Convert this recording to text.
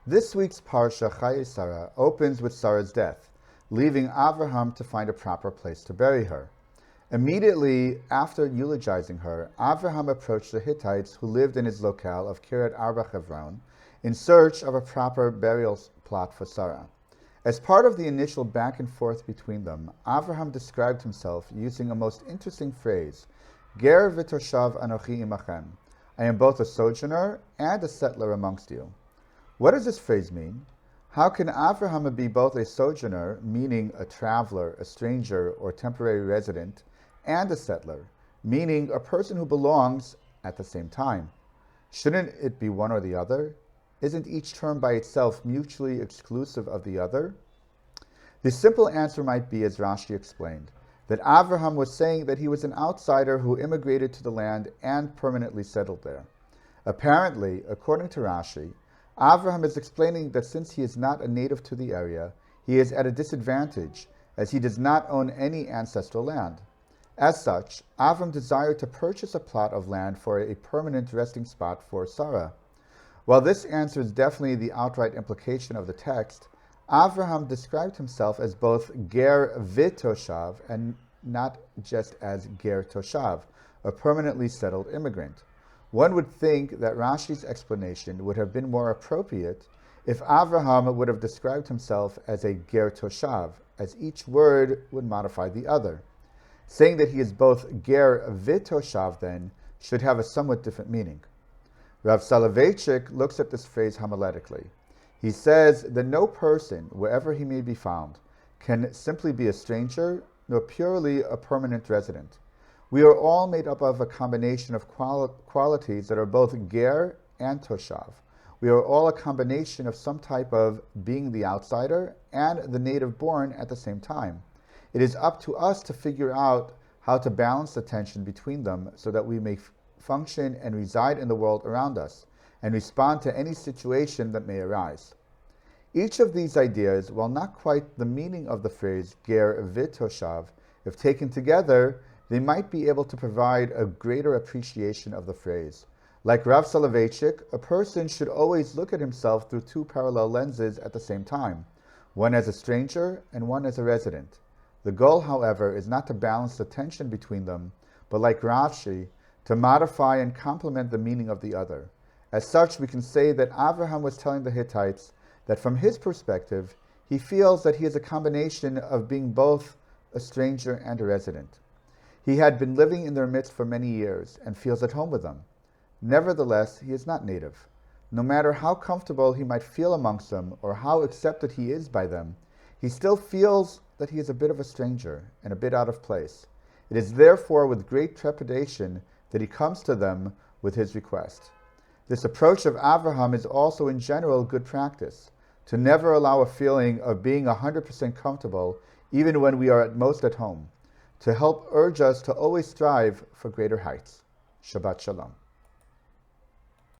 This week's Parsha, Chayey opens with Sarah's death, leaving Avraham to find a proper place to bury her. Immediately after eulogizing her, Avraham approached the Hittites who lived in his locale of Kiryat Arba Hebron in search of a proper burial plot for Sarah. As part of the initial back and forth between them, Avraham described himself using a most interesting phrase, Ger v'toshav anochi imachem. I am both a sojourner and a settler amongst you. What does this phrase mean? How can Avraham be both a sojourner, meaning a traveler, a stranger, or temporary resident, and a settler, meaning a person who belongs at the same time? Shouldn't it be one or the other? Isn't each term by itself mutually exclusive of the other? The simple answer might be, as Rashi explained, that Avraham was saying that he was an outsider who immigrated to the land and permanently settled there. Apparently, according to Rashi, Avraham is explaining that since he is not a native to the area, he is at a disadvantage, as he does not own any ancestral land. As such, Avraham desired to purchase a plot of land for a permanent resting spot for Sarah. While this answers definitely the outright implication of the text, Avraham described himself as both ger v'toshav and not just as ger toshav, a permanently settled immigrant. One would think that Rashi's explanation would have been more appropriate if Avraham would have described himself as a ger toshav, as each word would modify the other. Saying that he is both ger v'toshav, then, should have a somewhat different meaning. Rav Soloveitchik looks at this phrase homiletically. He says that no person, wherever he may be found, can simply be a stranger, nor purely a permanent resident. We are all made up of a combination of qualities that are both ger and toshav. We are all a combination of some type of being the outsider and the native born at the same time. It is up to us to figure out how to balance the tension between them so that we may function and reside in the world around us, and respond to any situation that may arise. Each of these ideas, while not quite the meaning of the phrase ger v'toshav, if taken together, they might be able to provide a greater appreciation of the phrase. Like Rav Soloveitchik, a person should always look at himself through two parallel lenses at the same time, one as a stranger and one as a resident. The goal, however, is not to balance the tension between them, but like Rashi, to modify and complement the meaning of the other. As such, we can say that Avraham was telling the Hittites that from his perspective, he feels that he is a combination of being both a stranger and a resident. He had been living in their midst for many years and feels at home with them. Nevertheless, he is not native. No matter how comfortable he might feel amongst them or how accepted he is by them, he still feels that he is a bit of a stranger and a bit out of place. It is therefore with great trepidation that he comes to them with his request. This approach of Avraham is also in general good practice, to never allow a feeling of being 100% comfortable even when we are at most at home, to help urge us to always strive for greater heights. Shabbat Shalom.